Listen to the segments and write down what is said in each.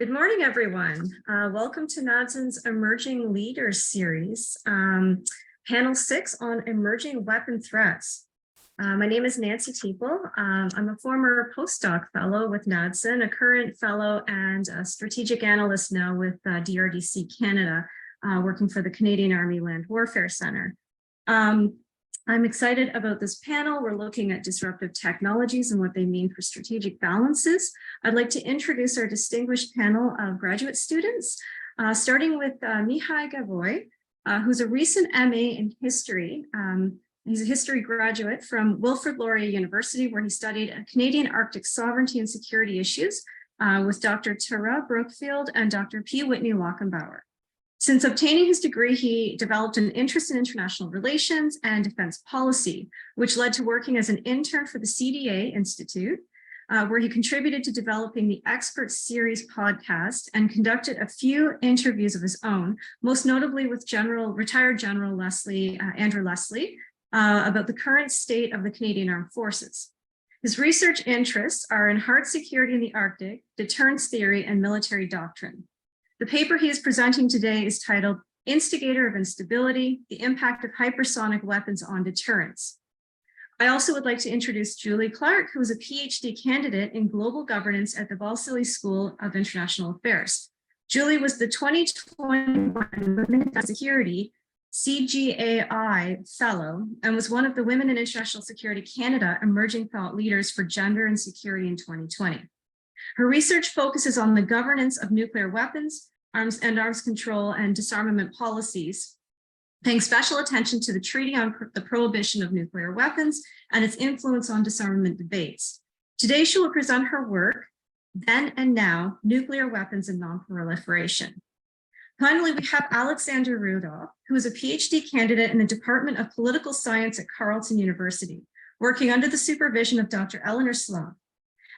Good morning, everyone. Welcome to NAADSN's Emerging Leaders Series, Panel 6 on Emerging Weapon Threats. My name is Nancy Teeple. I'm a former postdoc fellow with NAADSN, a current fellow and a strategic analyst now with DRDC Canada, working for the Canadian Army Land Warfare Centre. I'm excited about this panel. We're looking at disruptive technologies and what they mean for strategic balances. I'd like to introduce our distinguished panel of graduate students, starting with Mihai Gavoy, who's a recent MA in history. He's a history graduate from Wilfrid Laurier University, where he studied Canadian Arctic sovereignty and security issues with Dr. Tara Brookfield and Dr. P. Whitney Lockenbauer. Since obtaining his degree, he developed an interest in international relations and defense policy, which led to working as an intern for the CDA Institute, where he contributed to developing the Expert Series podcast and conducted a few interviews of his own, most notably with retired General Andrew Leslie, about the current state of the Canadian Armed Forces. His research interests are in hard security in the Arctic, deterrence theory, and military doctrine. The paper he is presenting today is titled Instigator of Instability, the Impact of Hypersonic Weapons on Deterrence. I also would like to introduce Julie Clark, who is a PhD candidate in global governance at the Balsillie School of International Affairs. Julie was the 2021 Women in Security CGAI Fellow and was one of the Women in International Security Canada Emerging Thought Leaders for Gender and Security in 2020. Her research focuses on the governance of nuclear weapons, arms control, and disarmament policies, paying special attention to the Treaty on the Prohibition of Nuclear Weapons and its influence on disarmament debates. Today, she will present her work, Then and Now, Nuclear Weapons and Nonproliferation. Finally, we have Alexander Rudolph, who is a PhD candidate in the Department of Political Science at Carleton University, working under the supervision of Dr. Eleanor Sloan.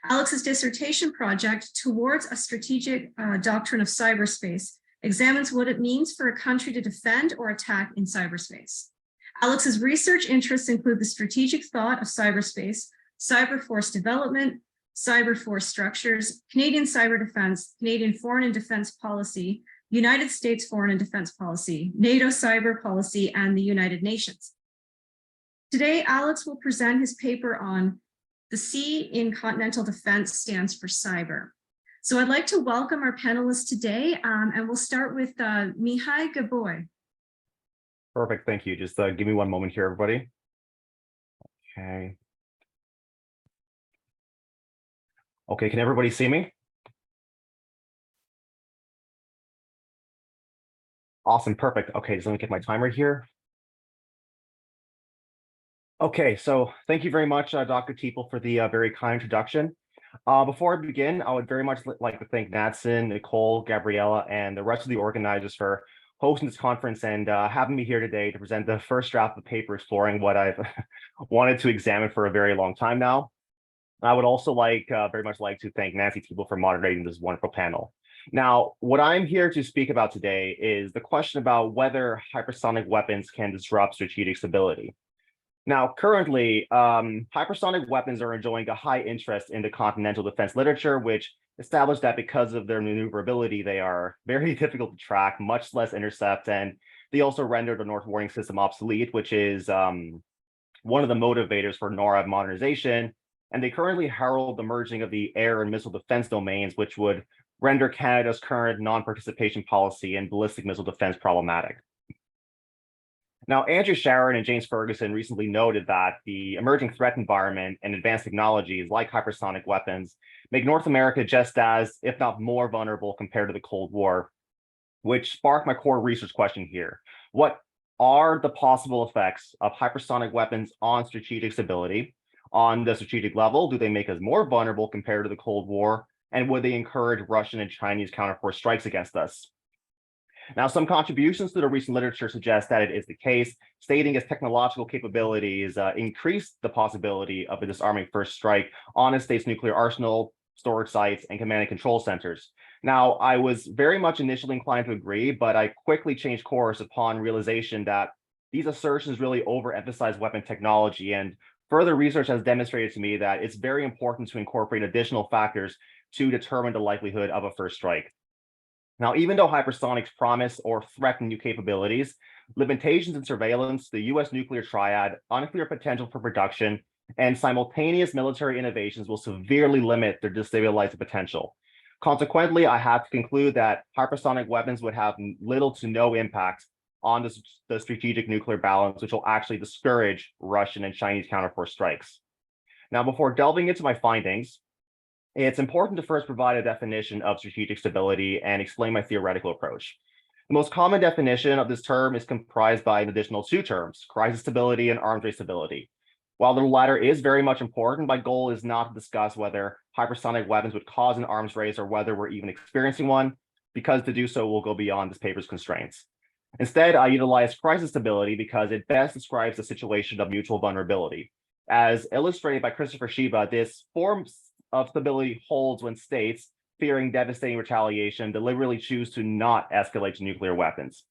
Alex's dissertation project, Towards a Strategic Doctrine of Cyberspace, examines what it means for a country to defend or attack in cyberspace. Alex's research interests include the strategic thought of cyberspace, cyber force development, cyber force structures, Canadian cyber defense, Canadian foreign and defense policy, United States foreign and defense policy, NATO cyber policy, and the United Nations. Today, Alex will present his paper on the C in continental defense stands for cyber. So I'd like to welcome our panelists today, and we'll start with Mihai Gavoy. Perfect, thank you. Just give me one moment here, everybody. Okay. Okay, can everybody see me? Awesome, perfect. Okay, just let me get my timer here. Okay, so thank you very much, Dr. Teeple, for the very kind introduction. Before I begin, I would very much like to thank NAADSN, Nicole, Gabriella, and the rest of the organizers for hosting this conference and having me here today to present the first draft of the paper exploring what I've wanted to examine for a very long time now. I would also very much like to thank Nancy Teeple for moderating this wonderful panel. Now, what I'm here to speak about today is the question about whether hypersonic weapons can disrupt strategic stability. Now, currently, hypersonic weapons are enjoying a high interest in the continental defense literature, which established that because of their maneuverability, they are very difficult to track, much less intercept, and they also render the North Warning System obsolete, which is one of the motivators for NORAD modernization. And they currently herald the merging of the air and missile defense domains, which would render Canada's current non-participation policy in ballistic missile defense problematic. Now, Andrew Sharon and James Ferguson recently noted that the emerging threat environment and advanced technologies like hypersonic weapons make North America just as, if not more, vulnerable compared to the Cold War, which sparked my core research question here. What are the possible effects of hypersonic weapons on strategic stability? On the strategic level, do they make us more vulnerable compared to the Cold War? And would they encourage Russian and Chinese counterforce strikes against us? Now, some contributions to the recent literature suggest that it is the case, stating its technological capabilities increase the possibility of a disarming first strike on a state's nuclear arsenal, storage sites, and command and control centers. Now, I was very much initially inclined to agree, but I quickly changed course upon realization that these assertions really overemphasize weapon technology, and further research has demonstrated to me that it's very important to incorporate additional factors to determine the likelihood of a first strike. Now, even though hypersonics promise or threaten new capabilities, limitations in surveillance, the US nuclear triad, unclear potential for production, and simultaneous military innovations will severely limit their destabilizing potential. Consequently, I have to conclude that hypersonic weapons would have little to no impact on the strategic nuclear balance, which will actually discourage Russian and Chinese counterforce strikes. Now, before delving into my findings, it's important to first provide a definition of strategic stability and explain my theoretical approach. The most common definition of this term is comprised by an additional two terms, crisis stability and arms race stability. While the latter is very much important, my goal is not to discuss whether hypersonic weapons would cause an arms race or whether we're even experiencing one, because to do so will go beyond this paper's constraints. Instead, I utilize crisis stability because it best describes the situation of mutual vulnerability. As illustrated by Christopher Shiba, this form of stability holds when states, fearing devastating retaliation, deliberately choose to not escalate to nuclear weapons.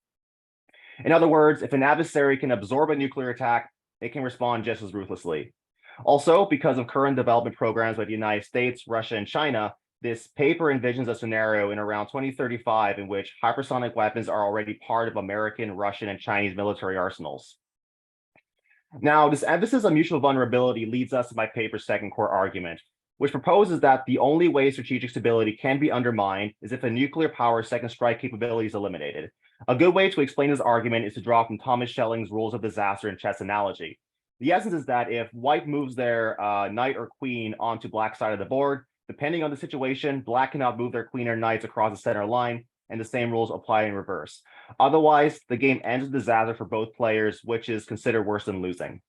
In other words, if an adversary can absorb a nuclear attack, it can respond just as ruthlessly. Also, because of current development programs by the United States, Russia, and China, this paper envisions a scenario in around 2035 in which hypersonic weapons are already part of American, Russian, and Chinese military arsenals. Now, this emphasis on mutual vulnerability leads us to my paper's second core argument, which proposes that the only way strategic stability can be undermined is if a nuclear power second strike capability is eliminated. A good way to explain this argument is to draw from Thomas Schelling's rules of disaster and chess analogy. The essence is that if white moves their knight or queen onto black side of the board, depending on the situation, black cannot move their queen or knights across the center line, and the same rules apply in reverse. Otherwise, the game ends with disaster for both players, which is considered worse than losing.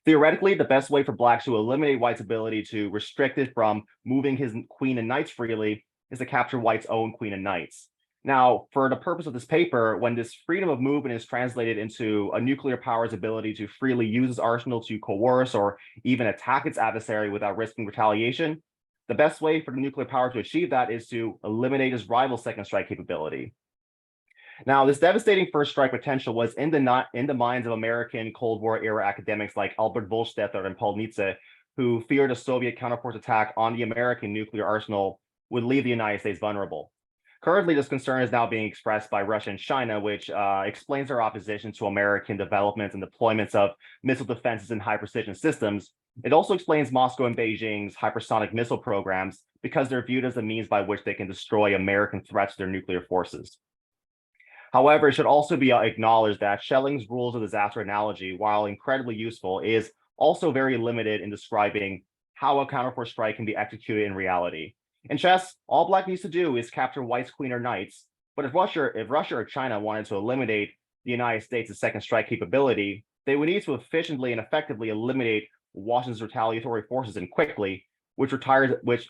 Theoretically, the best way for black to eliminate white's ability to restrict it from moving his queen and knights freely is to capture white's own queen and knights. Now, for the purpose of this paper, when this freedom of movement is translated into a nuclear power's ability to freely use its arsenal to coerce or even attack its adversary without risking retaliation, the best way for the nuclear power to achieve that is to eliminate its rival's second strike capability. Now, this devastating first strike potential was in the minds of American Cold War era academics like Albert Wohlstetter and Paul Nitze, who feared a Soviet counterforce attack on the American nuclear arsenal would leave the United States vulnerable. Currently, this concern is now being expressed by Russia and China, which explains their opposition to American developments and deployments of missile defenses and high-precision systems. It also explains Moscow and Beijing's hypersonic missile programs because they're viewed as the means by which they can destroy American threats to their nuclear forces. However, it should also be acknowledged that Schelling's rules of disaster analogy, while incredibly useful, is also very limited in describing how a counterforce strike can be executed in reality. In chess, all black needs to do is capture white's queen or knights, but if Russia or China wanted to eliminate the United States' second strike capability, they would need to efficiently and effectively eliminate Washington's retaliatory forces and quickly, which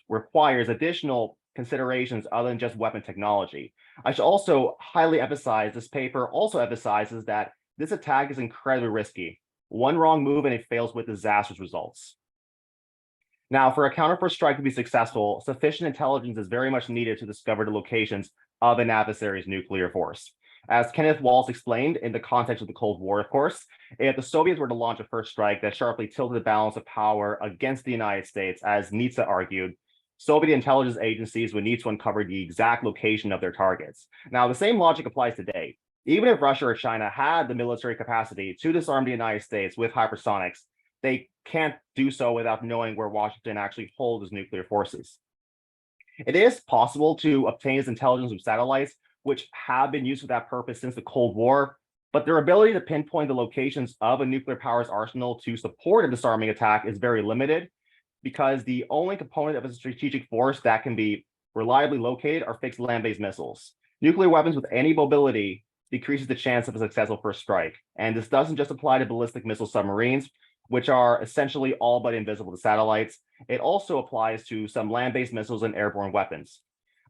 requires additional considerations other than just weapon technology. I should also highly emphasize this paper also emphasizes that this attack is incredibly risky. One wrong move and it fails with disastrous results. Now, for a counterforce strike to be successful, sufficient intelligence is very much needed to discover the locations of an adversary's nuclear force. As Kenneth Waltz explained, in the context of the Cold War, of course, if the Soviets were to launch a first strike that sharply tilted the balance of power against the United States, as Nitze argued, Soviet intelligence agencies would need to uncover the exact location of their targets. Now, the same logic applies today. Even if Russia or China had the military capacity to disarm the United States with hypersonics, they can't do so without knowing where Washington actually holds its nuclear forces. It is possible to obtain this intelligence from satellites, which have been used for that purpose since the Cold War, but their ability to pinpoint the locations of a nuclear power's arsenal to support a disarming attack is very limited, because the only component of a strategic force that can be reliably located are fixed land-based missiles. Nuclear weapons with any mobility decreases the chance of a successful first strike, and this doesn't just apply to ballistic missile submarines, which are essentially all but invisible to satellites. It also applies to some land-based missiles and airborne weapons.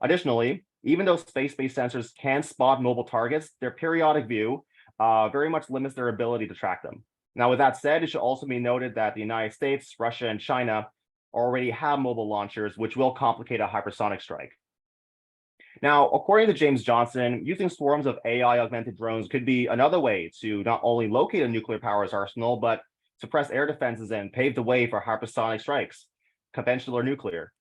Additionally, even though space-based sensors can spot mobile targets, their periodic view very much limits their ability to track them. Now, with that said, it should also be noted that the United States, Russia, and China already have mobile launchers, which will complicate a hypersonic strike. Now, according to James Johnson, using swarms of AI-augmented drones could be another way to not only locate a nuclear power's arsenal, but suppress air defenses and pave the way for hypersonic strikes, conventional or nuclear.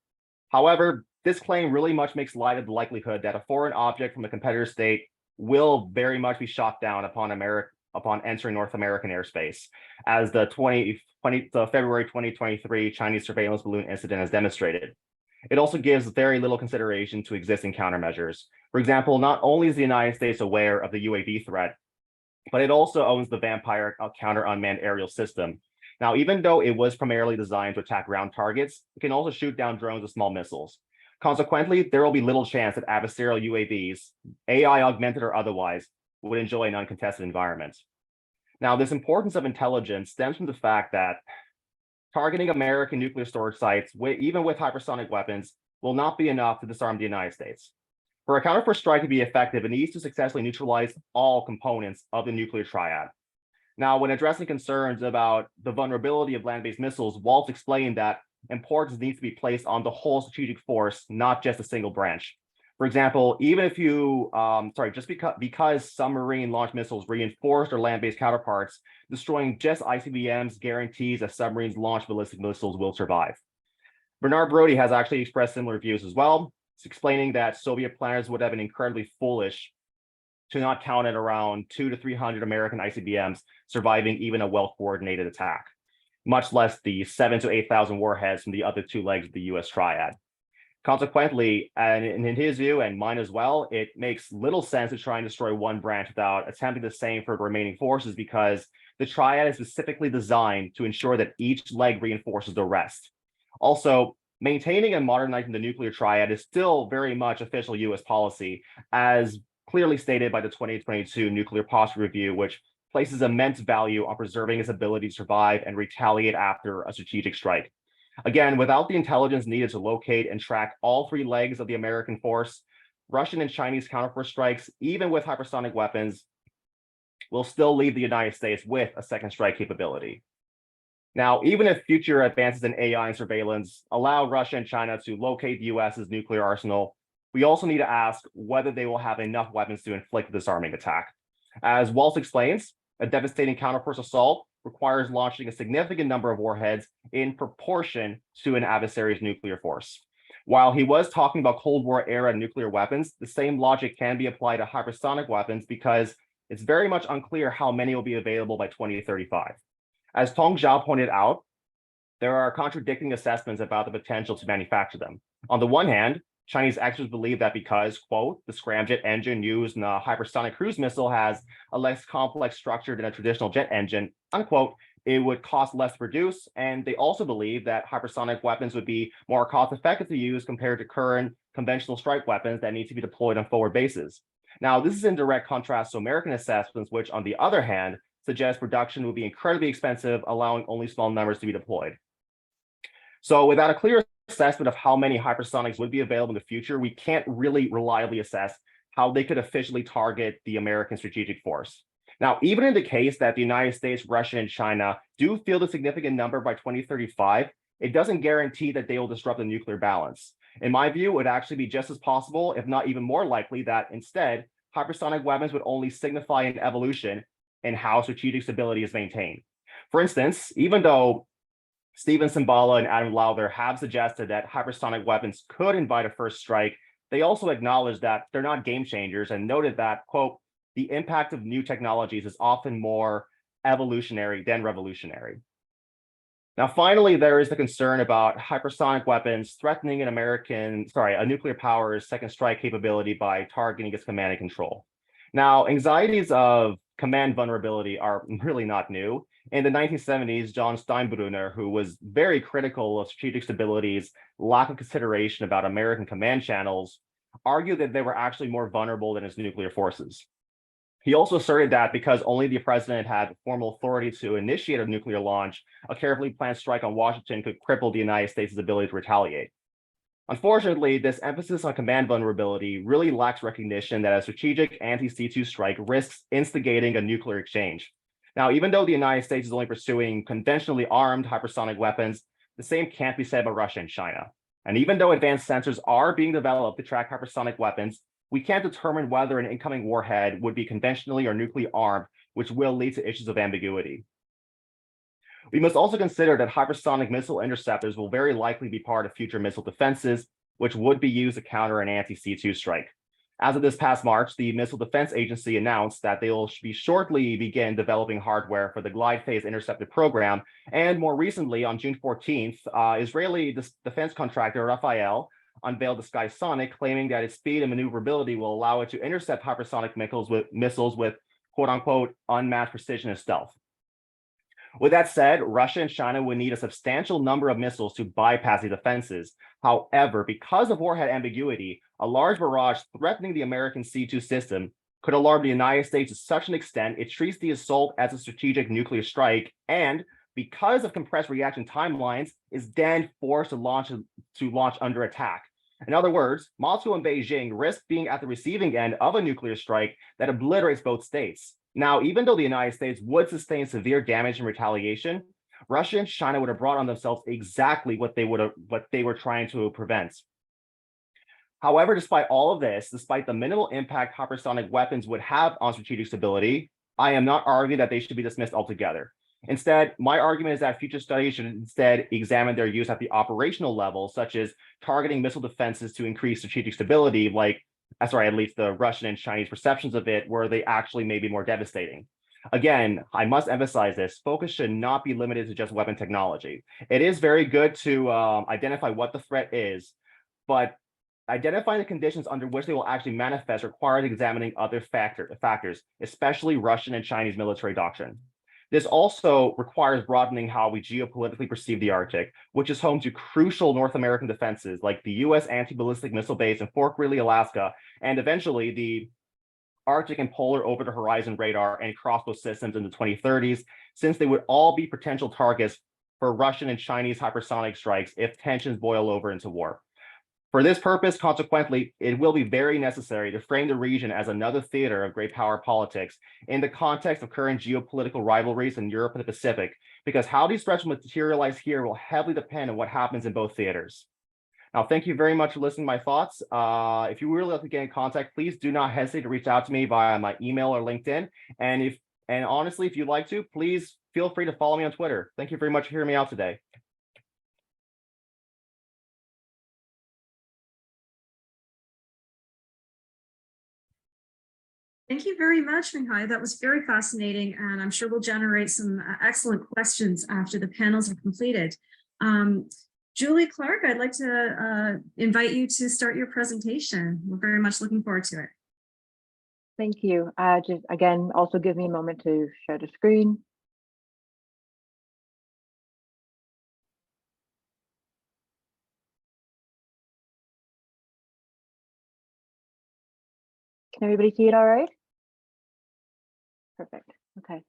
However, This claim really much makes light of the likelihood that a foreign object from a competitor state will very much be shot down upon entering North American airspace, as the February 2023 Chinese surveillance balloon incident has demonstrated. It also gives very little consideration to existing countermeasures. For example, not only is the United States aware of the UAV threat, but it also owns the Vampire counter unmanned aerial system. Now, even though it was primarily designed to attack ground targets, it can also shoot down drones with small missiles. Consequently, there will be little chance that adversarial UAVs, AI augmented or otherwise, would enjoy an uncontested environment. Now, this importance of intelligence stems from the fact that targeting American nuclear storage sites, even with hypersonic weapons, will not be enough to disarm the United States. For a counterforce strike to be effective, it needs to successfully neutralize all components of the nuclear triad. Now, when addressing concerns about the vulnerability of land-based missiles, Waltz explained that importance needs to be placed on the whole strategic force, not just a single branch. For example, even if because submarine launch missiles reinforce their land-based counterparts, destroying just ICBMs guarantees that submarines launch ballistic missiles will survive. Bernard Brody has actually expressed similar views as well, explaining that Soviet planners would have been incredibly foolish to not count at around 200 to 300 American ICBMs surviving even a well-coordinated attack, much less the 7,000 to 8,000 warheads from the other two legs of the US triad. Consequently, and in his view and mine as well, it makes little sense to try and destroy one branch without attempting the same for the remaining forces, because the triad is specifically designed to ensure that each leg reinforces the rest. Also, maintaining and modernizing the nuclear triad is still very much official US policy, as clearly stated by the 2022 Nuclear Posture Review, which places immense value on preserving its ability to survive and retaliate after a strategic strike. Again, without the intelligence needed to locate and track all three legs of the American force, Russian and Chinese counterforce strikes, even with hypersonic weapons, will still leave the United States with a second strike capability. Now, even if future advances in AI and surveillance allow Russia and China to locate the US's nuclear arsenal, we also need to ask whether they will have enough weapons to inflict a disarming attack. As Waltz explains, a devastating counterforce assault requires launching a significant number of warheads in proportion to an adversary's nuclear force. While he was talking about Cold War era nuclear weapons, the same logic can be applied to hypersonic weapons, because it's very much unclear how many will be available by 2035. As Tong Zhao pointed out, there are contradicting assessments about the potential to manufacture them. On the one hand, Chinese experts believe that because, quote, the scramjet engine used in a hypersonic cruise missile has a less complex structure than a traditional jet engine, unquote, it would cost less to produce. And they also believe that hypersonic weapons would be more cost effective to use compared to current conventional strike weapons that need to be deployed on forward bases. Now, this is in direct contrast to American assessments, which on the other hand, suggest production would be incredibly expensive, allowing only small numbers to be deployed. So without a clear assessment of how many hypersonics would be available in the future, we can't really reliably assess how they could officially target the American strategic force. Now, even in the case that the United States, Russia, and China do field a significant number by 2035, it doesn't guarantee that they will disrupt the nuclear balance. In my view, it would actually be just as possible, if not even more likely, that instead, hypersonic weapons would only signify an evolution in how strategic stability is maintained. For instance, even though Steven Simbala and Adam Lowther have suggested that hypersonic weapons could invite a first strike, they also acknowledge that they're not game changers and noted that, quote, the impact of new technologies is often more evolutionary than revolutionary. Now, finally, there is the concern about hypersonic weapons threatening a nuclear power's second strike capability by targeting its command and control. Now, anxieties of command vulnerability are really not new. In the 1970s, John Steinbrunner, who was very critical of strategic stability's lack of consideration about American command channels, argued that they were actually more vulnerable than its nuclear forces. He also asserted that because only the president had formal authority to initiate a nuclear launch, a carefully planned strike on Washington could cripple the United States' ability to retaliate. Unfortunately, this emphasis on command vulnerability really lacks recognition that a strategic anti-C2 strike risks instigating a nuclear exchange. Now, even though the United States is only pursuing conventionally armed hypersonic weapons, the same can't be said about Russia and China. And even though advanced sensors are being developed to track hypersonic weapons, we can't determine whether an incoming warhead would be conventionally or nuclearly armed, which will lead to issues of ambiguity. We must also consider that hypersonic missile interceptors will very likely be part of future missile defenses, which would be used to counter an anti-C2 strike. As of this past March, the Missile Defense Agency announced that they will shortly begin developing hardware for the Glide Phase Interceptor program. And more recently, on June 14th, Israeli defense contractor Rafael unveiled the Skysonic, claiming that its speed and maneuverability will allow it to intercept hypersonic missiles with quote unquote unmatched precision and stealth. With that said, Russia and China would need a substantial number of missiles to bypass the defenses. However, because of warhead ambiguity, a large barrage threatening the American C2 system could alarm the United States to such an extent it treats the assault as a strategic nuclear strike, and because of compressed reaction timelines, is then forced to launch under attack. In other words, Moscow and Beijing risk being at the receiving end of a nuclear strike that obliterates both states. Now, even though the United States would sustain severe damage in retaliation, Russia and China would have brought on themselves exactly what they were trying to prevent. However, despite all of this, despite the minimal impact hypersonic weapons would have on strategic stability, I am not arguing that they should be dismissed altogether. Instead, my argument is that future studies should instead examine their use at the operational level, such as targeting missile defenses to increase strategic stability, like, at least the Russian and Chinese perceptions of it, where they actually may be more devastating. Again, I must emphasize this, focus should not be limited to just weapon technology. It is very good to identify what the threat is, but identifying the conditions under which they will actually manifest requires examining other factors, especially Russian and Chinese military doctrine. This also requires broadening how we geopolitically perceive the Arctic, which is home to crucial North American defenses like the US anti-ballistic missile base in Fort Greely, Alaska, and eventually the Arctic and polar over-the-horizon radar and crossbow systems in the 2030s, since they would all be potential targets for Russian and Chinese hypersonic strikes if tensions boil over into war. For this purpose, consequently, it will be very necessary to frame the region as another theater of great power politics in the context of current geopolitical rivalries in Europe and the Pacific, because how these threats will materialize here will heavily depend on what happens in both theaters. Now, thank you very much for listening to my thoughts. If you really like to get in contact, please do not hesitate to reach out to me via my email or LinkedIn. And honestly, if you'd like to, please feel free to follow me on Twitter. Thank you very much for hearing me out today. Thank you very much, Mihai. That was very fascinating, and I'm sure we'll generate some excellent questions after the panels are completed. Julie Clark, I'd like to invite you to start your presentation. We're very much looking forward to it. Thank you. Just again, also give me a moment to share the screen. Can everybody see it all right? Perfect. Okay.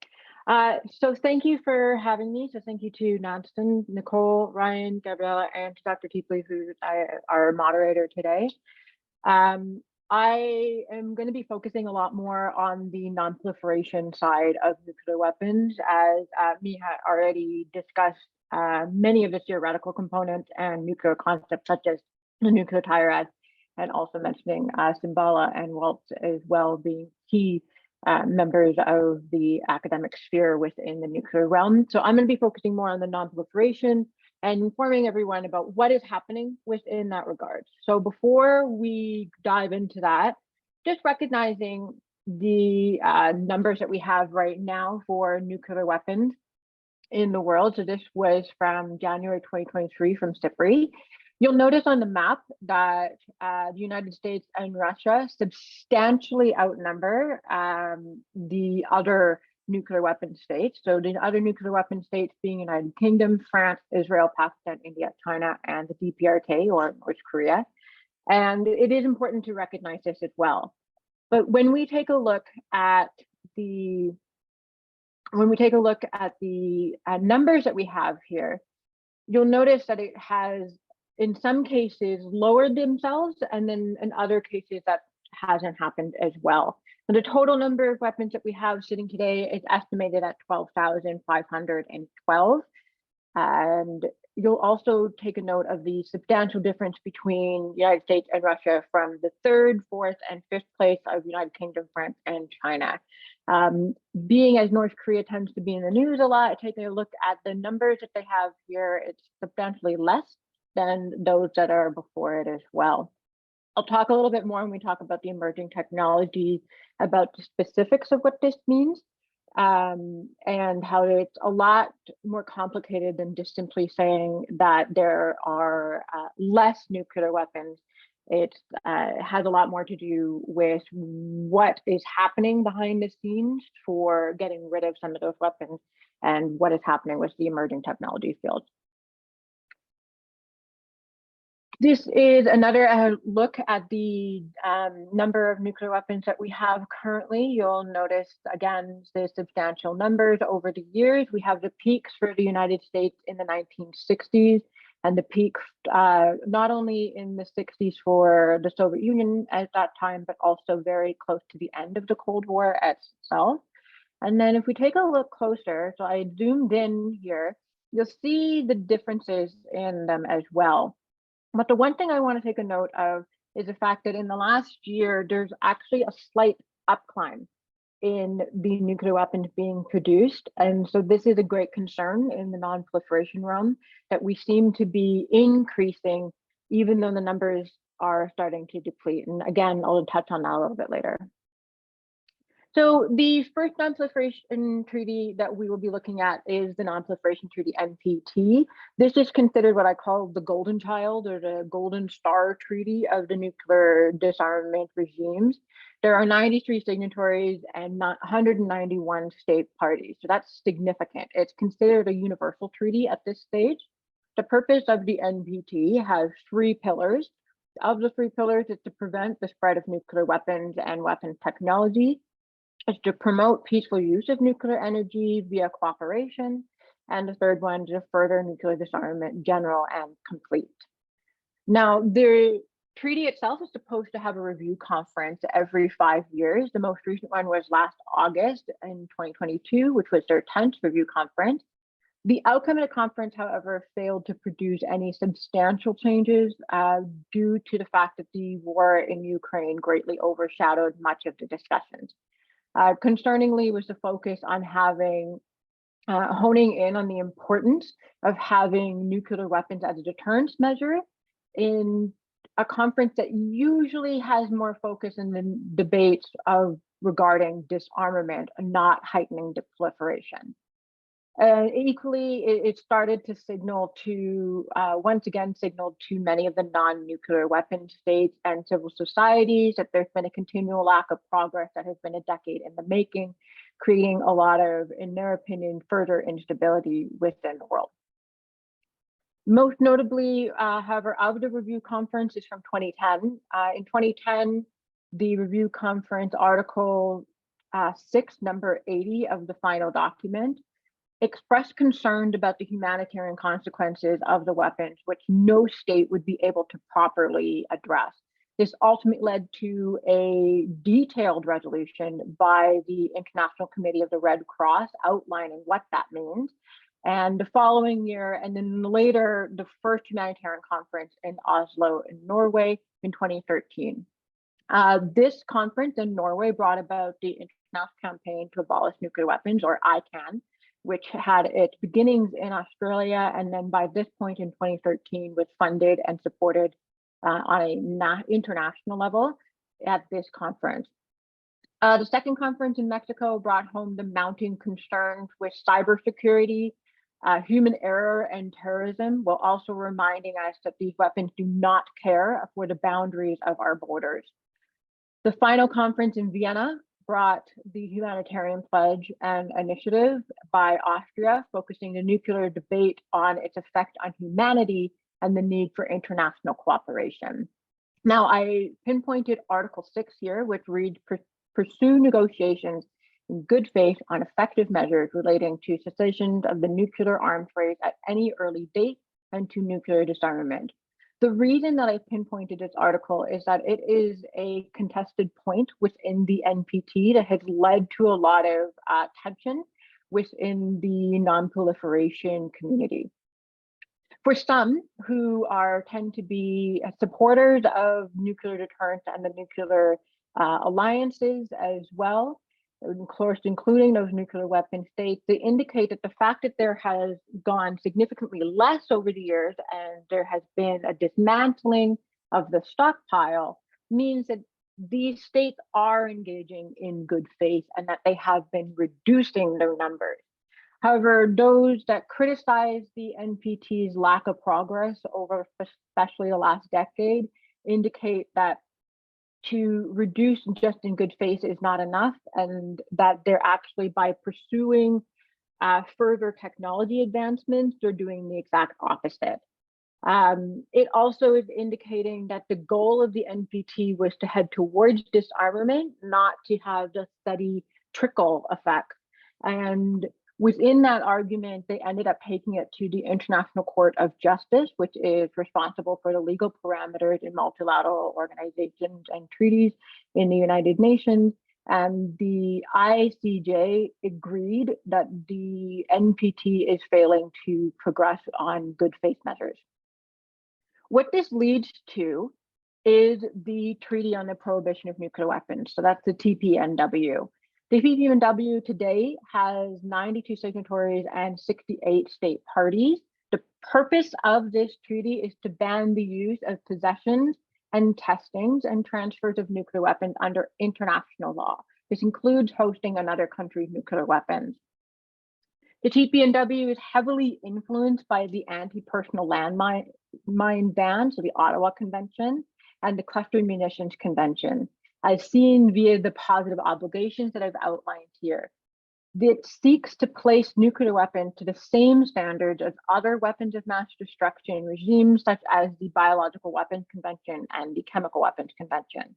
So thank you for having me. So thank you to NAADSN, Nicole, Ryan, Gabriella, and to Dr. Teepley, who's our moderator today. I am going to be focusing a lot more on the non-proliferation side of nuclear weapons, as Mihai already discussed many of the theoretical components and nuclear concepts such as the nuclear triad, and also mentioning Simbala and Waltz as well being key members of the academic sphere within the nuclear realm. So I'm going to be focusing more on the non-proliferation and informing everyone about what is happening within that regard. So before we dive into that, just recognizing the numbers that we have right now for nuclear weapons in the world. So this was from January 2023 from SIPRI. You'll notice on the map that the United States and Russia substantially outnumber the other nuclear weapon states. So the other nuclear weapon states being United Kingdom, France, Israel, Pakistan, India, China, and the DPRK or North Korea. And it is important to recognize this as well. But when we take a look at the numbers that we have here, you'll notice that it has in some cases lowered themselves, and then in other cases that hasn't happened as well. So the total number of weapons that we have sitting today is estimated at 12,512. And you'll also take a note of the substantial difference between the United States and Russia from the 3rd, 4th, and 5th place of United Kingdom, France, and China. Being as North Korea tends to be in the news a lot, taking a look at the numbers that they have here, it's substantially less than those that are before it as well. I'll talk a little bit more when we talk about the emerging technologies, about the specifics of what this means, and how it's a lot more complicated than just simply saying that there are less nuclear weapons. It has a lot more to do with what is happening behind the scenes for getting rid of some of those weapons and what is happening with the emerging technology field. This is another look at the number of nuclear weapons that we have currently. You'll notice, again, the substantial numbers over the years. We have the peaks for the United States in the 1960s, and the peak not only in the 60s for the Soviet Union at that time, but also very close to the end of the Cold War itself. And then if we take a look closer, so I zoomed in here, you'll see the differences in them as well. But the one thing I want to take a note of is the fact that in the last year, there's actually a slight upclimb in the nuclear weapons being produced. And so this is a great concern in the non-proliferation realm, that we seem to be increasing, even though the numbers are starting to deplete. And again, I'll touch on that a little bit later. So the first non-proliferation treaty that we will be looking at is the Non-Proliferation Treaty, NPT. This is considered what I call the golden child, or the golden star treaty of the nuclear disarmament regimes. There are 93 signatories and 191 state parties, so that's significant. It's considered a universal treaty at this stage. The purpose of the NPT has 3 pillars. Of the 3 pillars, it's to prevent the spread of nuclear weapons and weapons technology. Is to promote peaceful use of nuclear energy via cooperation, and the third one to further nuclear disarmament general and complete. Now, the treaty itself is supposed to have a review conference every 5 years. The most recent one was last August in 2022, which was their 10th review conference. The outcome of the conference, however, failed to produce any substantial changes due to the fact that the war in Ukraine greatly overshadowed much of the discussions. Concerningly was the focus on having, honing in on the importance of having nuclear weapons as a deterrence measure in a conference that usually has more focus in the debates of regarding disarmament and not heightening the proliferation. Equally, it started to signal to, once again, signaled to many of the non-nuclear weapon states and civil societies that there's been a continual lack of progress that has been a decade in the making, creating a lot of, in their opinion, further instability within the world. Most notably, however, of the review conference is from 2010. In 2010, the review conference article 6, number 80 of the final document, expressed concern about the humanitarian consequences of the weapons, which no state would be able to properly address. This ultimately led to a detailed resolution by the International Committee of the Red Cross outlining what that means. And the following year, and then later, the first humanitarian conference in Oslo in Norway in 2013. This conference in Norway brought about the International Campaign to Abolish Nuclear Weapons, or ICAN, which had its beginnings in Australia, and then by this point in 2013 was funded and supported on an international level at this conference. The second conference in Mexico brought home the mounting concerns with cybersecurity, human error, and terrorism, while also reminding us that these weapons do not care for the boundaries of our borders. The final conference in Vienna brought the humanitarian pledge and initiative by Austria, focusing the nuclear debate on its effect on humanity and the need for international cooperation. Now, I pinpointed Article 6 here, which reads, pursue negotiations in good faith on effective measures relating to cessation of the nuclear arms race at any early date and to nuclear disarmament. The reason that I pinpointed this article is that it is a contested point within the NPT that has led to a lot of tension within the non-proliferation community. For some who tend to be supporters of nuclear deterrence and the nuclear alliances as well, of course, including those nuclear weapon states, they indicate that the fact that there has gone significantly less over the years and there has been a dismantling of the stockpile means that these states are engaging in good faith and that they have been reducing their numbers. However, those that criticize the NPT's lack of progress over especially the last decade indicate that to reduce just in good faith is not enough, and that they're actually, by pursuing further technology advancements, they're doing the exact opposite. It also is indicating that the goal of the NPT was to head towards disarmament, not to have the steady trickle effect. And within that argument, they ended up taking it to the International Court of Justice, which is responsible for the legal parameters in multilateral organizations and treaties in the United Nations. And the ICJ agreed that the NPT is failing to progress on good faith measures. What this leads to is the Treaty on the Prohibition of Nuclear Weapons. So that's the TPNW. The TPNW today has 92 signatories and 68 state parties. The purpose of this treaty is to ban the use of possessions and testings and transfers of nuclear weapons under international law. This includes hosting another country's nuclear weapons. The TPNW is heavily influenced by the anti-personal landmine ban, so the Ottawa Convention, and the Cluster Munitions Convention, as seen via the positive obligations that I've outlined here. It seeks to place nuclear weapons to the same standards as other weapons of mass destruction regimes, such as the Biological Weapons Convention and the Chemical Weapons Convention.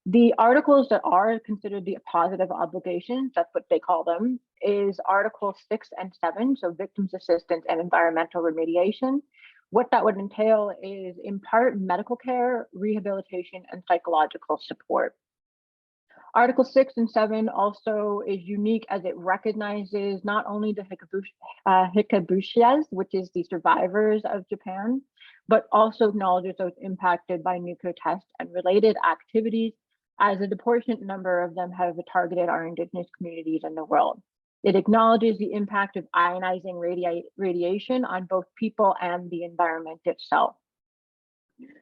The articles that are considered the positive obligations, that's what they call them, is Articles 6 and 7, so victims assistance and environmental remediation. What that would entail is, in part, medical care, rehabilitation, and psychological support. Article 6 and 7 also is unique as it recognizes not only the Hikabushias, which is the survivors of Japan, but also acknowledges those impacted by nuclear tests and related activities, as a disproportionate number of them have targeted our indigenous communities in the world. It acknowledges the impact of ionizing radiation on both people and the environment itself.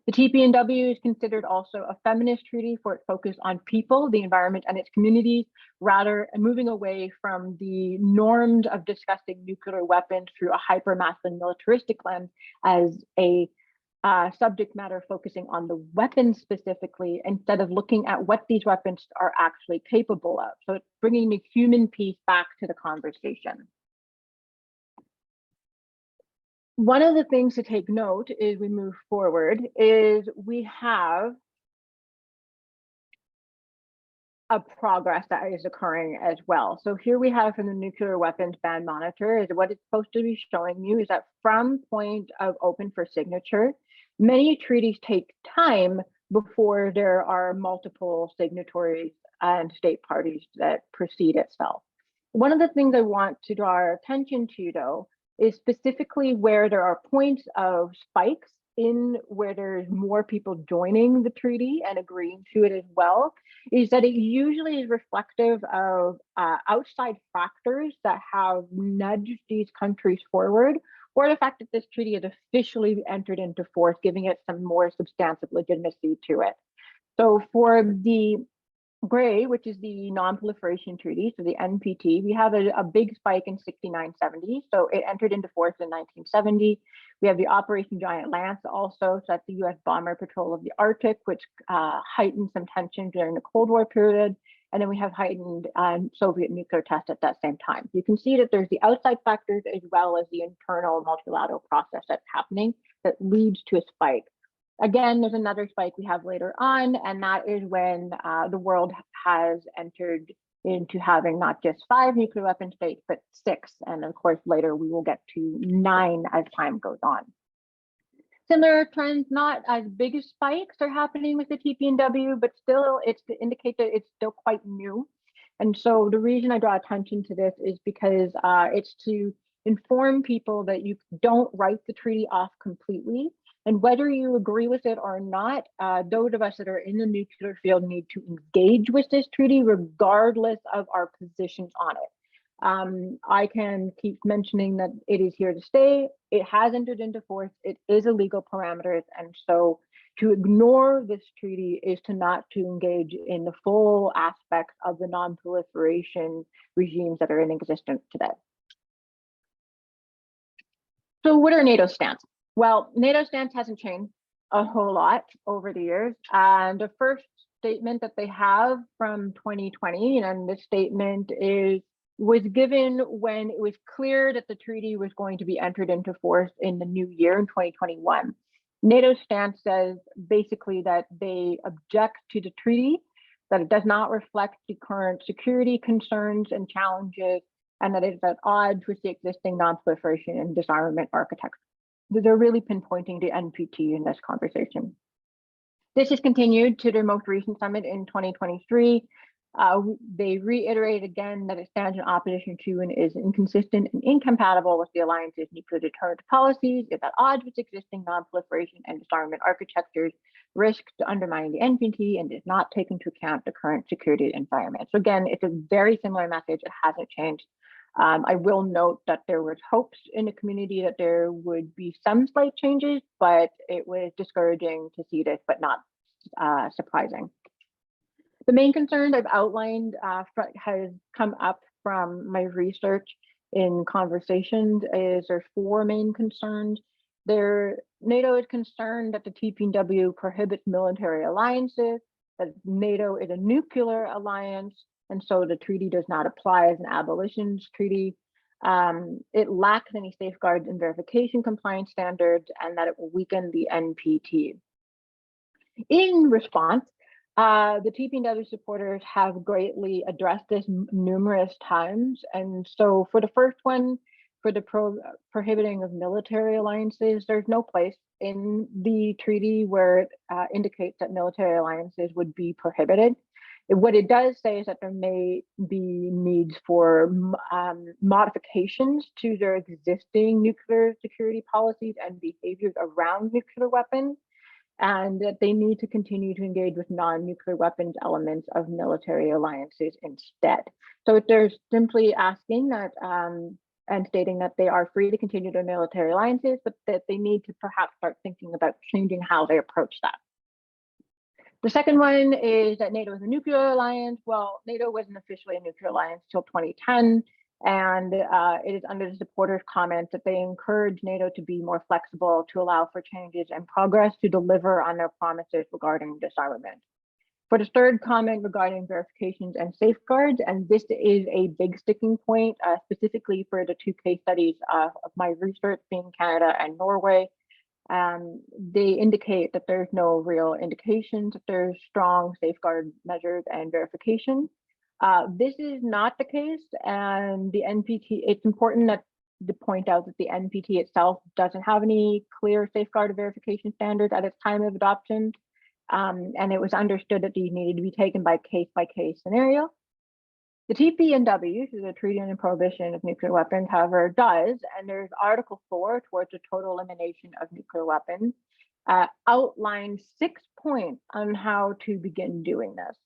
The TPNW is considered also a feminist treaty for its focus on people, the environment, and its communities, rather moving away from the norms of discussing nuclear weapons through a hyper-masculine militaristic lens as a subject matter focusing on the weapons specifically, instead of looking at what these weapons are actually capable of. So it's bringing the human piece back to the conversation. One of the things to take note as we move forward is we have a progress that is occurring as well. So here we have from the Nuclear Weapons Ban Monitor is what it's supposed to be showing you is that from point of open for signature, many treaties take time before there are multiple signatories and state parties that proceed itself. One of the things I want to draw our attention to, though, is specifically where there are points of spikes in where there's more people joining the treaty and agreeing to it as well, is that it usually is reflective of outside factors that have nudged these countries forward, or the fact that this treaty has officially entered into force, giving it some more substantive legitimacy to it. So for the gray, which is the non-proliferation treaty, so the NPT, we have a big spike in 69-70. So it entered into force in 1970. We have the Operation Giant Lance also, so that's the US Bomber Patrol of the Arctic, which heightened some tension during the Cold War period. And then we have heightened Soviet nuclear tests at that same time. You can see that there's the outside factors as well as the internal multilateral process that's happening that leads to a spike. Again, there's another spike we have later on, and that is when the world has entered into having not just 5 nuclear weapon states, but 6. And of course, later we will get to 9 as time goes on. Similar trends, not as big as spikes are happening with the TPNW, but still it's to indicate that it's still quite new. And so the reason I draw attention to this is because it's to inform people that you don't write the treaty off completely, And whether you agree with it or not, those of us that are in the nuclear field need to engage with this treaty regardless of our positions on it. I can keep mentioning that it is here to stay. It has entered into force. It is a legal parameter. And so to ignore this treaty is to not to engage in the full aspects of the non-proliferation regimes that are in existence today. So what are NATO's stance? Well, NATO's stance hasn't changed a whole lot over the years. And the first statement that they have from 2020, and this statement was given when it was clear that the treaty was going to be entered into force in the new year in 2021. NATO's stance says basically that they object to the treaty, that it does not reflect the current security concerns and challenges, and that it is at odds with the existing non-proliferation and disarmament architecture. They're really pinpointing the NPT in this conversation. This has continued to their most recent summit in 2023. They reiterated again that it stands in opposition to and is inconsistent and incompatible with the alliance's nuclear deterrent policies, is at odds with existing non-proliferation and disarmament architectures, risks to undermine the NPT, and does not take into account the current security environment. So again, it's a very similar message. It hasn't changed. I will note that there was hopes in the community that there would be some slight changes, but it was discouraging to see this, but not surprising. The main concerns I've outlined has come up from my research in conversations. There's 4 main concerns. NATO is concerned that the TPNW prohibits military alliances, that NATO is a nuclear alliance, and so the treaty does not apply as an abolitions treaty. It lacks any safeguards and verification compliance standards, and that it will weaken the NPT. In response, the TPNW supporters have greatly addressed this numerous times. And so for the first one, for the prohibiting of military alliances, there's no place in the treaty where it indicates that military alliances would be prohibited. What it does say is that there may be needs for modifications to their existing nuclear security policies and behaviors around nuclear weapons, and that they need to continue to engage with non-nuclear weapons elements of military alliances instead. So they're simply asking that and stating that they are free to continue their military alliances, but that they need to perhaps start thinking about changing how they approach that. The second one is that NATO is a nuclear alliance. Well, NATO wasn't officially a nuclear alliance till 2010, and it is under the supporters' comments that they encourage NATO to be more flexible, to allow for changes and progress, to deliver on their promises regarding disarmament. For the third comment regarding verifications and safeguards, and this is a big sticking point, specifically for the 2 case studies of my research being Canada and Norway. They indicate that there's no real indications that there's strong safeguard measures and verification. This is not the case, and the NPT, it's important to point out that the NPT itself doesn't have any clear safeguard or verification standards at its time of adoption, and it was understood that these needed to be taken by case scenario. The TPNW, the Treaty on the Prohibition of Nuclear Weapons, however, does, and there's Article 4 towards the total elimination of nuclear weapons, outlines 6 points on how to begin doing this.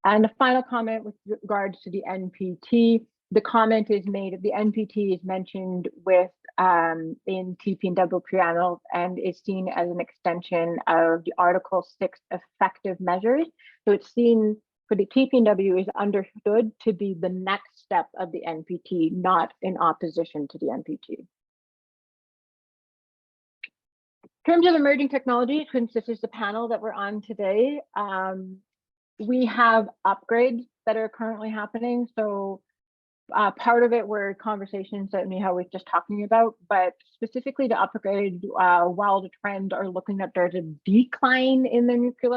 And the final comment with regards to the NPT, the comment is made that the NPT is mentioned with in TPNW preamble and is seen as an extension of the Article 6 effective measures. So it's seen for the TPNW is understood to be the next step of the NPT, not in opposition to the NPT. In terms of emerging technologies, since this is the panel that we're on today, we have upgrades that are currently happening. So part of it were conversations that Miha was just talking about, but specifically to upgrade while the trends are looking at there's a decline in their nuclear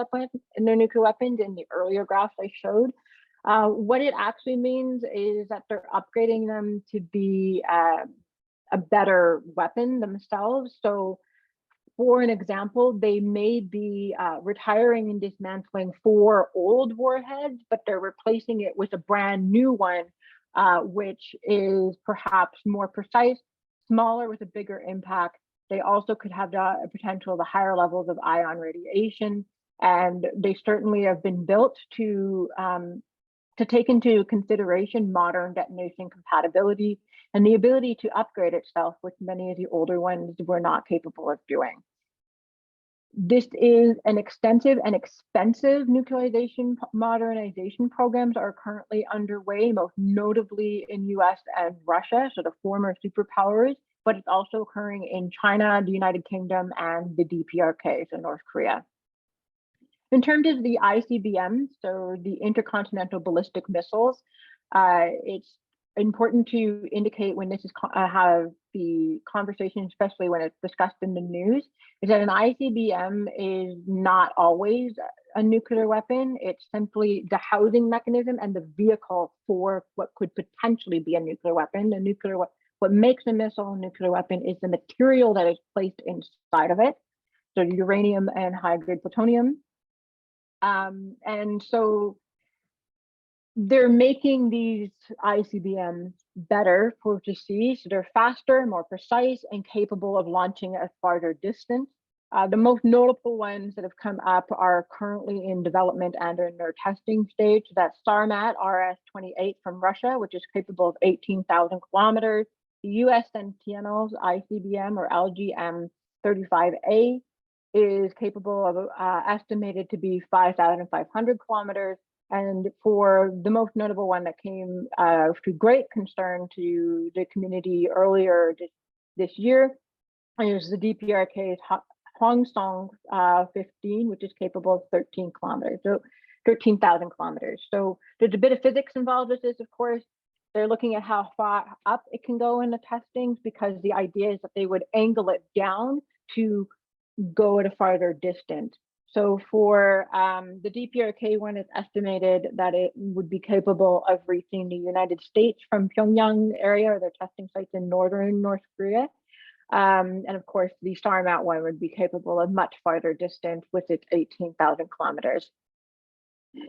weapons in the earlier graphs I showed. What it actually means is that they're upgrading them to be a better weapon themselves. So for an example, they may be retiring and dismantling 4 old warheads, but they're replacing it with a brand new one, which is perhaps more precise, smaller with a bigger impact, They also could have the potential of higher levels of ion radiation, and they certainly have been built to take into consideration modern detonation compatibility and the ability to upgrade itself, which many of the older ones were not capable of doing. This is an extensive and expensive nuclearization modernization programs are currently underway, most notably in US and Russia, so the former superpowers, but it's also occurring in China, the United Kingdom, and the DPRK, so North Korea. In terms of the ICBMs, so the intercontinental ballistic missiles, it's important to indicate when this is have the conversation, especially when it's discussed in the news, is that an ICBM is not always a nuclear weapon. It's simply the housing mechanism and the vehicle for what could potentially be a nuclear weapon. What makes a missile a nuclear weapon is the material that is placed inside of it, so uranium and high-grade plutonium. And so they're making these ICBMs better to see, so they're faster, more precise, and capable of launching at a farther distance. The most notable ones that have come up are currently in development and are in their testing stage. That's Sarmat RS-28 from Russia, which is capable of 18,000 kilometers. The US Sentinel's ICBM, or LGM-35A, is capable of estimated to be 5,500 kilometers. And for the most notable one that came to great concern to the community earlier this year is the DPRK's Hwangsong 15, which is capable of 13 kilometers, so 13,000 kilometers. So there's a bit of physics involved with this, of course. They're looking at how far up it can go in the testings, because the idea is that they would angle it down to go at a farther distance. So for the DPRK one, it's estimated that it would be capable of reaching the United States from Pyongyang area, or their testing sites in northern North Korea. And of course, the Sarmat one would be capable of much farther distance with its 18,000 kilometers.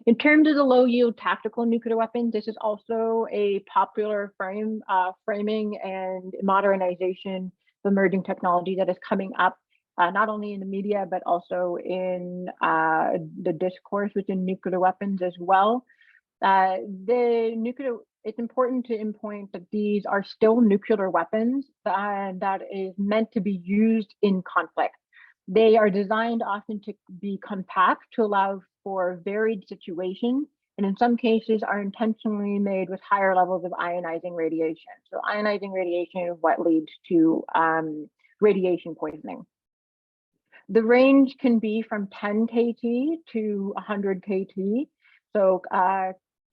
In terms of the low-yield tactical nuclear weapons, this is also a popular framing and modernization of emerging technology that is coming up, not only in the media, but also in the discourse within nuclear weapons as well. It's important to point that these are still nuclear weapons that is meant to be used in conflict. They are designed often to be compact to allow for varied situations, and in some cases are intentionally made with higher levels of ionizing radiation. So ionizing radiation is what leads to radiation poisoning. The range can be from 10 kT to 100 kT. So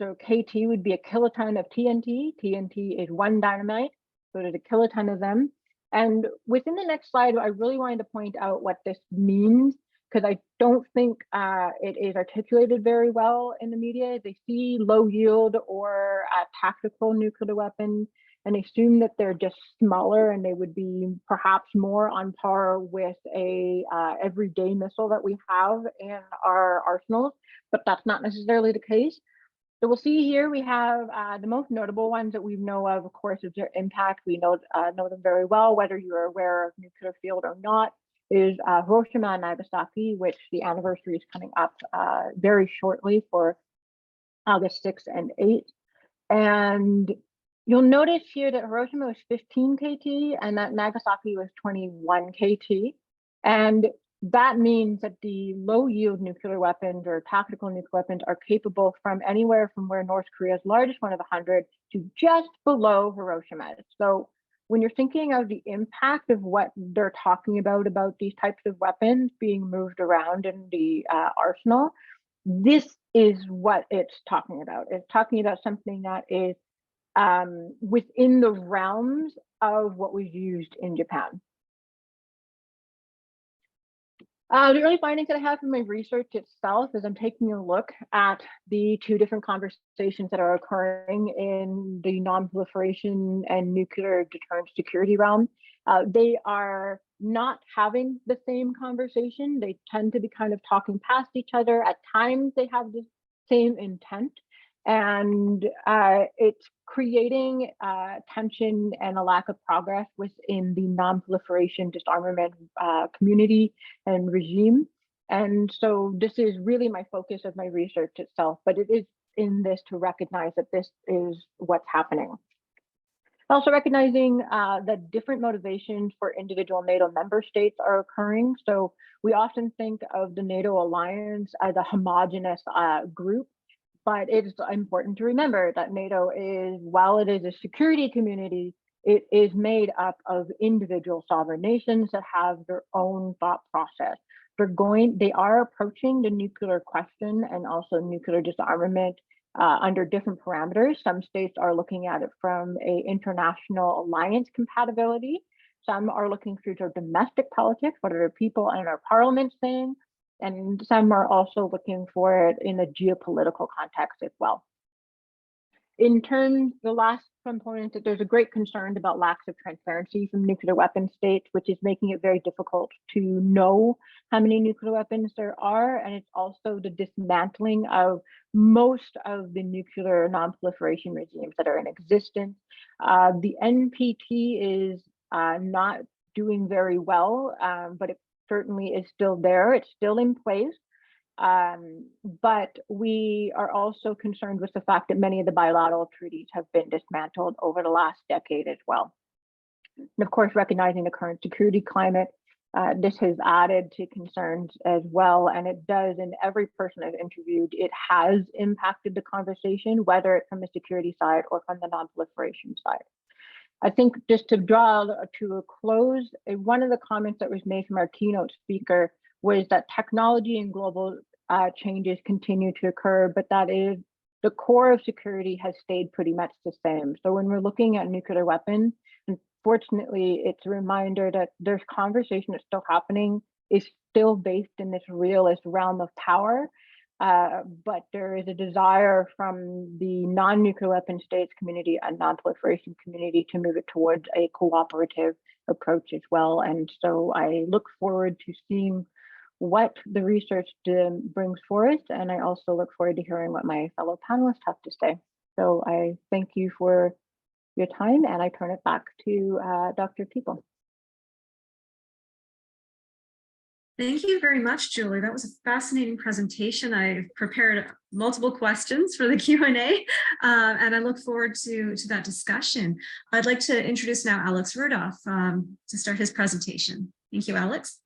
KT would be a kiloton of TNT. TNT is one dynamite, so there's a kiloton of them. And within the next slide, I really wanted to point out what this means, because I don't think it is articulated very well in the media. They see low yield or tactical nuclear weapons and assume that they're just smaller and they would be perhaps more on par with a everyday missile that we have in our arsenals, but that's not necessarily the case. So we'll see here we have the most notable ones that we know of course, is their impact. We know them very well, whether you're aware of nuclear field or not, is Hiroshima and Nagasaki, which the anniversary is coming up very shortly for August 6th and 8th. And you'll notice here that Hiroshima was 15 kT and that Nagasaki was 21 kT. And that means that the low yield nuclear weapons or tactical nuclear weapons are capable from anywhere from where North Korea's largest one of 100 to just below Hiroshima. So when you're thinking of the impact of what they're talking about these types of weapons being moved around in the arsenal, this is what it's talking about. It's talking about something that is within the realms of what was used in Japan. The early findings that I have from my research itself is I'm taking a look at the two different conversations that are occurring in the non-proliferation and nuclear deterrent security realm. They are not having the same conversation. They tend to be kind of talking past each other. At times they have the same intent. And it's creating tension and a lack of progress within the non-proliferation disarmament community and regime. And so this is really my focus of my research itself, but it is in this to recognize that this is what's happening. Also recognizing that different motivations for individual NATO member states are occurring. So we often think of the NATO alliance as a homogenous group, but it's important to remember that NATO is, while it is a security community, it is made up of individual sovereign nations that have their own thought process. They are approaching the nuclear question and also nuclear disarmament under different parameters. Some states are looking at it from an international alliance compatibility. Some are looking through their domestic politics, what are their people and our parliaments saying? And some are also looking for it in a geopolitical context as well. In terms, the last component, that there's a great concern about lacks of transparency from nuclear weapon states, which is making it very difficult to know how many nuclear weapons there are. And it's also the dismantling of most of the nuclear non-proliferation regimes that are in existence. The NPT is not doing very well, but it certainly is still there. It's still in place. But we are also concerned with the fact that many of the bilateral treaties have been dismantled over the last decade as well. And of course, recognizing the current security climate, this has added to concerns as well. And it does, in every person I've interviewed, it has impacted the conversation, whether it's from the security side or from the non-proliferation side. I think just to draw to a close, one of the comments that was made from our keynote speaker was that technology and global changes continue to occur, but that is the core of security has stayed pretty much the same. So when we're looking at nuclear weapons, unfortunately, it's a reminder that there's conversation that's still happening, is still based in this realist realm of power. But there is a desire from the non-nuclear weapon states community and non-proliferation community to move it towards a cooperative approach as well. And so I look forward to seeing what the research brings forth, and I also look forward to hearing what my fellow panelists have to say. So I thank you for your time, and I turn it back to Dr. Teeple. Thank you very much, Julie. That was a fascinating presentation. I've prepared multiple questions for the Q&A, and I look forward to that discussion. I'd like to introduce now Alex Rudolph to start his presentation. Thank you, Alex.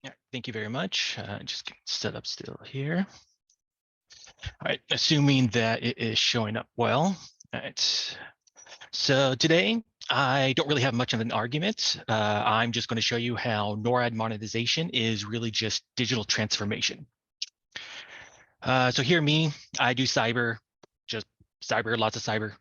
Yeah, thank you very much. Just get set up still here. All right, assuming that it is showing up well. All right. So today, I don't really have much of an argument. I'm just going to show you how NORAD monetization is really just digital transformation. So here me, I do cyber, just cyber, lots of cyber.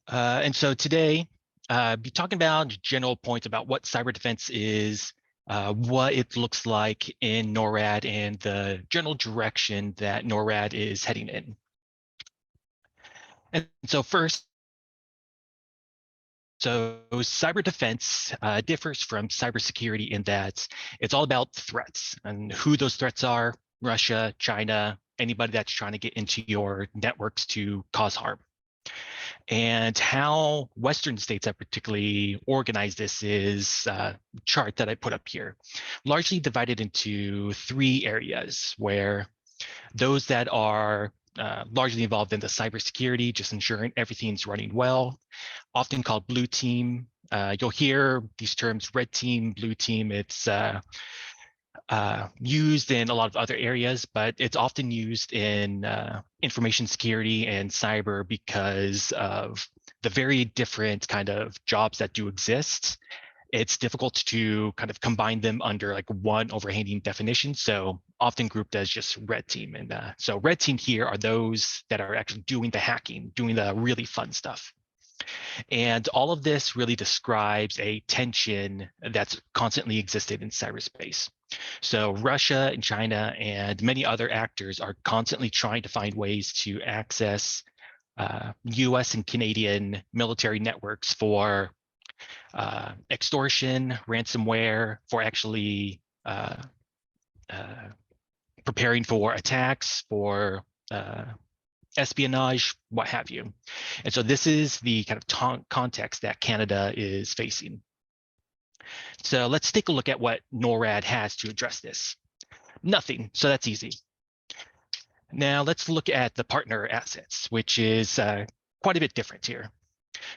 And so today, be talking about general points about what cyber defense is, what it looks like in NORAD, and the general direction that NORAD is heading in. And so first, so cyber defense differs from cybersecurity in that it's all about threats and who those threats are: Russia, China, anybody that's trying to get into your networks to cause harm. And how Western states have particularly organized this is a chart that I put up here, largely divided into 3 areas, where those that are largely involved in the cybersecurity, just ensuring everything's running well, often called blue team. You'll hear these terms, red team, blue team. It's used in a lot of other areas, but it's often used in information security and cyber because of the very different kind of jobs that do exist. It's difficult to kind of combine them under like one overhanging definition. So often grouped as just red team. And so red team here are those that are actually doing the hacking, doing the really fun stuff. And all of this really describes a tension that's constantly existed in cyberspace. So Russia and China and many other actors are constantly trying to find ways to access US and Canadian military networks for extortion, ransomware, for actually preparing for attacks, for espionage, what have you. And so this is the kind of context that Canada is facing. So let's take a look at what NORAD has to address this. Nothing, so that's easy. Now let's look at the partner assets, which is quite a bit different here.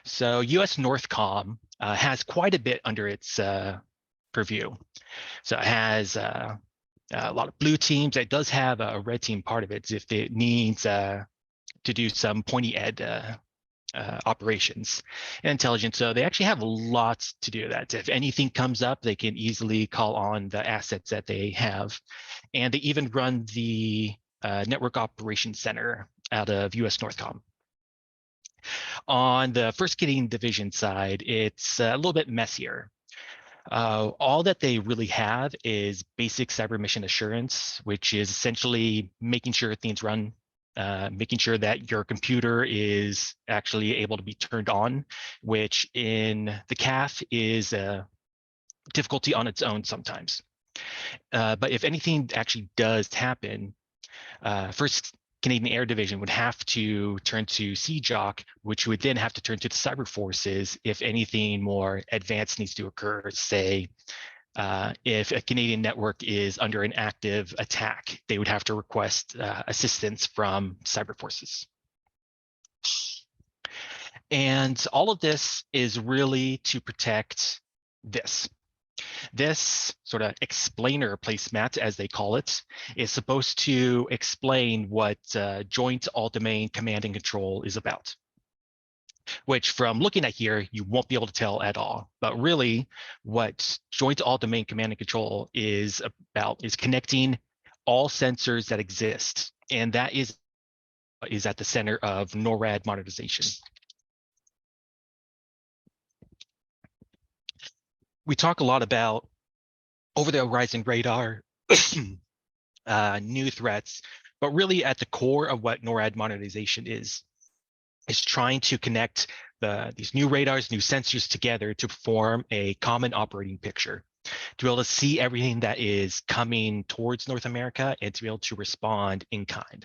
So US Northcom has quite a bit under its purview. So it has a lot of blue teams. It does have a red team part of it if it needs to do some pointy end operations and intelligence. So they actually have lots to do that. If anything comes up, they can easily call on the assets that they have. And they even run the Network Operations Center out of US Northcom. On the 1st Canadian Division side, it's a little bit messier. All that they really have is basic cyber mission assurance, which is essentially making sure things run, making sure that your computer is actually able to be turned on, which in the CAF is a difficulty on its own sometimes. But if anything actually does happen, 1st Canadian Air Division would have to turn to CJOC, which would then have to turn to the cyber forces if anything more advanced needs to occur. Say, if a Canadian network is under an active attack, they would have to request assistance from cyber forces. And all of this is really to protect this. This sort of explainer placemat, as they call it, is supposed to explain what Joint All-Domain Command and Control is about, which from looking at here, you won't be able to tell at all. But really, what Joint All-Domain Command and Control is about is connecting all sensors that exist. And that is at the center of NORAD modernization. We talk a lot about over-the-horizon radar, new threats, but really at the core of what NORAD modernization is trying to connect these new radars, new sensors together to form a common operating picture, to be able to see everything that is coming towards North America and to be able to respond in kind.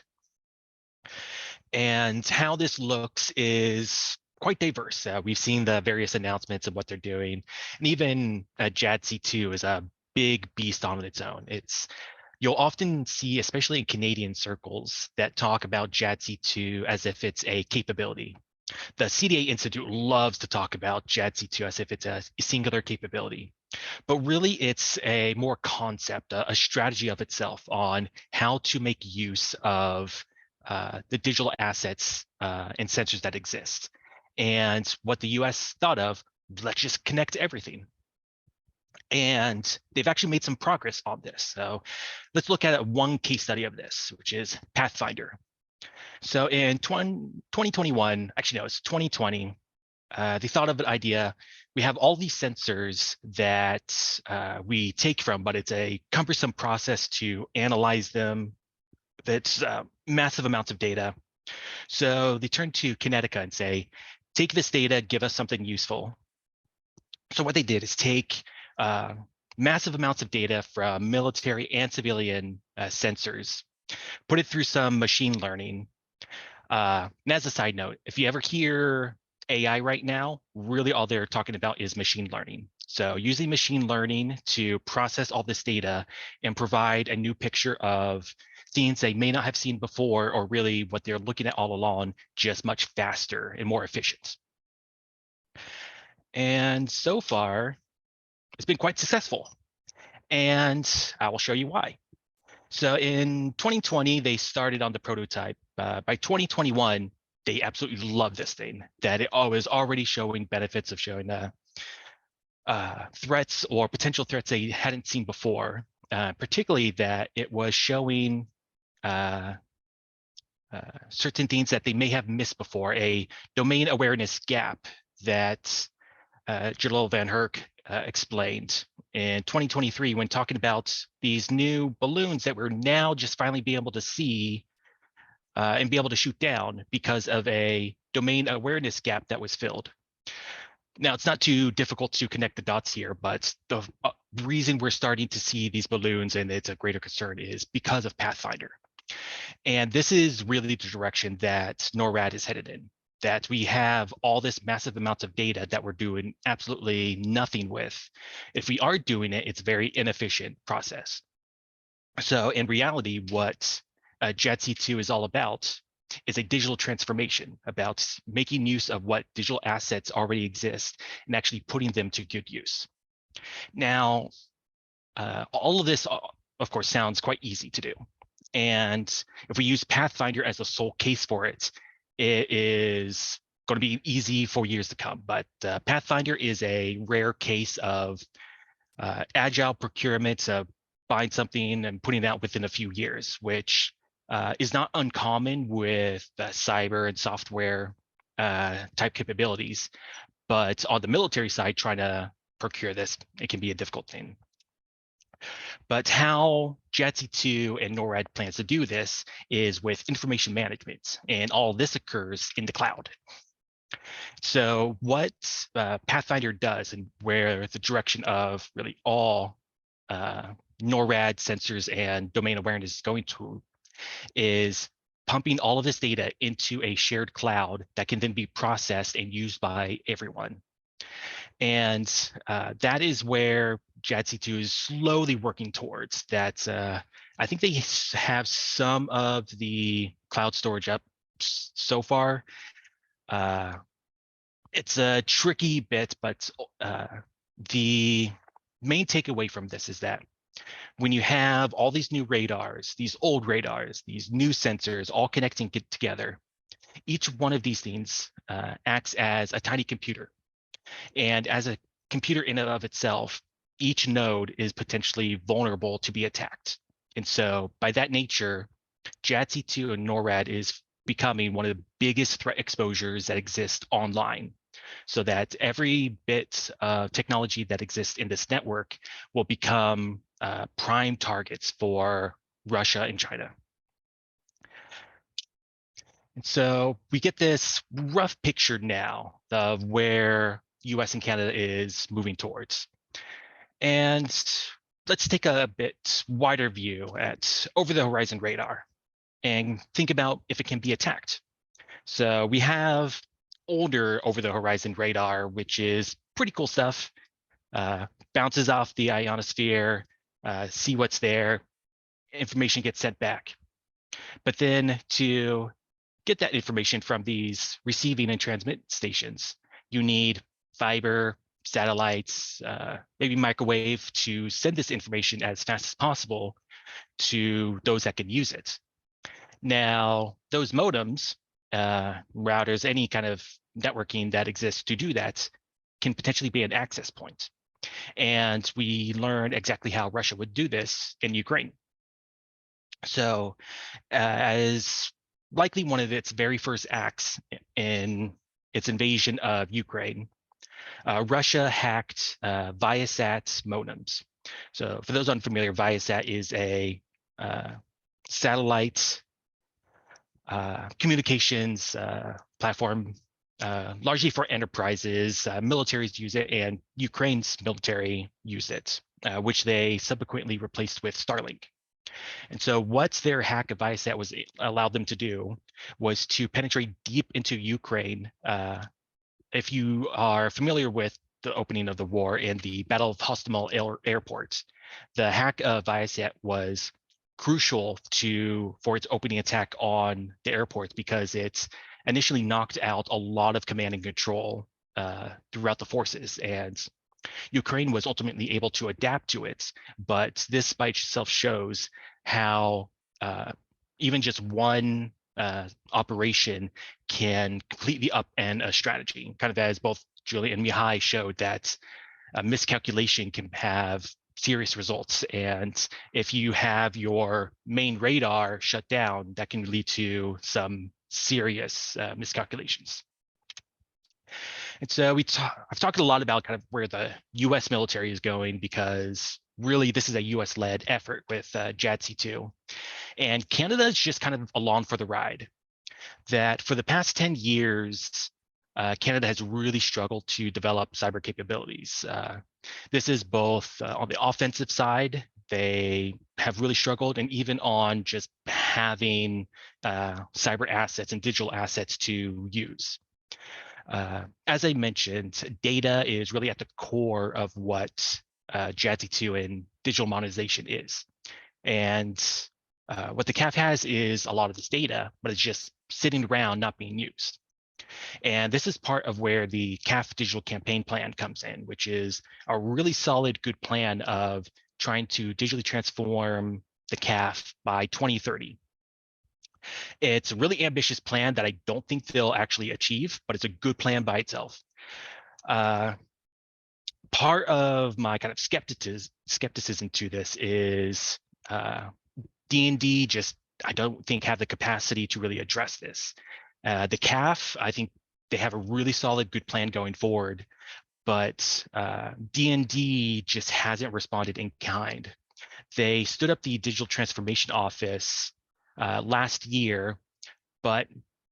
And how this looks is quite diverse. We've seen the various announcements of what they're doing, and even JADC2 is a big beast on its own. You'll often see, especially in Canadian circles, that talk about JADC2 as if it's a capability. The CDA Institute loves to talk about JADC2 as if it's a singular capability, but really it's a more concept, a strategy of itself on how to make use of the digital assets and sensors that exist. And what the US thought of, let's just connect everything. And they've actually made some progress on this. So let's look at one case study of this, which is Pathfinder. So in 2021, actually no, it's 2020, they thought of an idea. We have all these sensors that we take from, but it's a cumbersome process to analyze them. That's massive amounts of data. So they turn to Kinetica and say, take this data, give us something useful. So what they did is take massive amounts of data from military and civilian sensors, put it through some machine learning. And as a side note, if you ever hear AI right now, really all they're talking about is machine learning. So using machine learning to process all this data and provide a new picture of things they may not have seen before, or really what they're looking at all along, just much faster and more efficient. And so far, it's been quite successful. And I will show you why. So in 2020, they started on the prototype. By 2021, they absolutely loved this thing, that it was already showing benefits of showing threats or potential threats they hadn't seen before, particularly that it was showing certain things that they may have missed before, a domain awareness gap that Jalil Van Herk explained in 2023 when talking about these new balloons that we're now just finally be able to see and be able to shoot down because of a domain awareness gap that was filled. Now, it's not too difficult to connect the dots here, but the reason we're starting to see these balloons and it's a greater concern is because of Pathfinder. And this is really the direction that NORAD is headed in, that we have all this massive amounts of data that we're doing absolutely nothing with. If we are doing it, it's a very inefficient process. So in reality, what JADC2 is all about is a digital transformation, about making use of what digital assets already exist and actually putting them to good use. Now, all of this, of course, sounds quite easy to do. And if we use Pathfinder as the sole case for it, it is going to be easy for years to come. But Pathfinder is a rare case of agile procurement, buying something and putting it out within a few years, which is not uncommon with cyber and software type capabilities. But on the military side, trying to procure this, it can be a difficult thing. But how JADC2 and NORAD plans to do this is with information management, and all this occurs in the cloud. So what Pathfinder does, and where the direction of really all NORAD sensors and domain awareness is going to, is pumping all of this data into a shared cloud that can then be processed and used by everyone. And that is where JADC2 is slowly working towards. That I think they have some of the cloud storage up so far. It's a tricky bit, but the main takeaway from this is that when you have all these new radars, these old radars, these new sensors all connecting together, each one of these things acts as a tiny computer. And as a computer in and of itself, each node is potentially vulnerable to be attacked. And so by that nature, JADC2 and NORAD is becoming one of the biggest threat exposures that exist online, so that every bit of technology that exists in this network will become prime targets for Russia and China. And so we get this rough picture now of where US and Canada is moving towards. And let's take a bit wider view at over the horizon radar and think about if it can be attacked. So we have older over the horizon radar, which is pretty cool stuff. Bounces off the ionosphere, see what's there, information gets sent back. But then to get that information from these receiving and transmit stations, you need fiber, satellites, maybe microwave to send this information as fast as possible to those that can use it. Now, those modems, routers, any kind of networking that exists to do that can potentially be an access point. And we learned exactly how Russia would do this in Ukraine. So as likely one of its very first acts in its invasion of Ukraine, Russia hacked Viasat modems. So for those unfamiliar, Viasat is a satellite communications platform, largely for enterprises. Militaries use it, and Ukraine's military use it, which they subsequently replaced with Starlink. And so what their hack of Viasat was allowed them to do was to penetrate deep into Ukraine. If you are familiar with the opening of the war in the Battle of Hostomel Airport, the hack of Viasat was crucial for its opening attack on the airport, because it initially knocked out a lot of command and control throughout the forces, and Ukraine was ultimately able to adapt to it. But this by itself shows how even just one operation can completely upend a strategy, kind of as both Julie and Mihai showed that a miscalculation can have serious results. And if you have your main radar shut down, that can lead to some serious miscalculations. And so I've talked a lot about kind of where the US military is going, because really this is a US-led effort with JADC2. And Canada is just kind of along for the ride. That for the past 10 years, Canada has really struggled to develop cyber capabilities. This is both on the offensive side, they have really struggled, and even on just having cyber assets and digital assets to use. As I mentioned, data is really at the core of what JADC2 and digital monetization is. And what the CAF has is a lot of this data, but it's just sitting around not being used. And this is part of where the CAF digital campaign plan comes in, which is a really solid, good plan of trying to digitally transform the CAF by 2030. It's a really ambitious plan that I don't think they'll actually achieve, but it's a good plan by itself. Part of my kind of skepticism to this is D&D just, I don't think, have the capacity to really address this. The CAF, I think they have a really solid, good plan going forward, but D&D just hasn't responded in kind. They stood up the Digital Transformation Office last year, but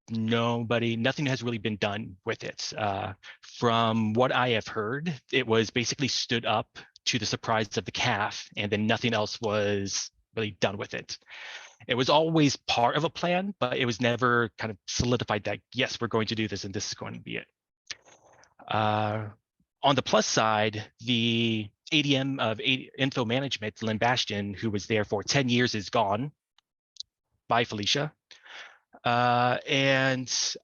nothing has really been done with it. From what I have heard, it was basically stood up to the surprise of the CAF, and then nothing else was really done with it. It was always part of a plan, but it was never kind of solidified that, yes, we're going to do this and this is going to be it. On the plus side, the ADM of Info Management, Lynn Bastian, who was there for 10 years, is gone. Bye, Felicia. That is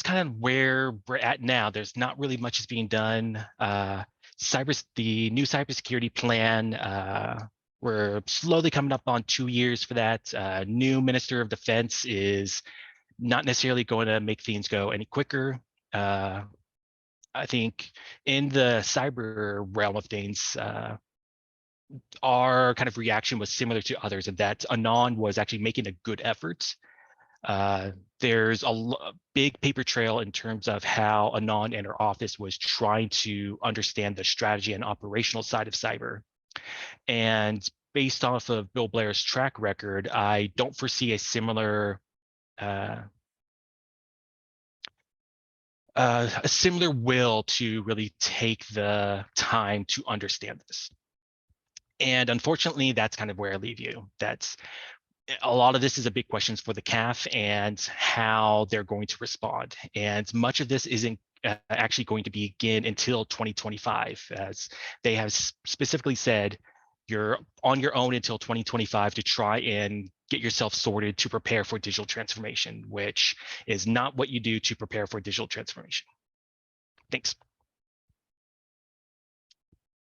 kind of where we're at now. There's not really much is being done. The new cybersecurity plan, we're slowly coming up on 2 years for that. New Minister of Defense is not necessarily going to make things go any quicker. I think in the cyber realm of things, our kind of reaction was similar to others in that Anon was actually making a good effort. There's a big paper trail in terms of how Anon and her office was trying to understand the strategy and operational side of cyber. And based off of Bill Blair's track record, I don't foresee a similar will to really take the time to understand this. And unfortunately, that's kind of where I leave you. That's a lot of this is a big questions for the CAF and how they're going to respond. And much of this isn't actually going to begin until 2025, as they have specifically said, you're on your own until 2025 to try and get yourself sorted to prepare for digital transformation, which is not what you do to prepare for digital transformation. Thanks.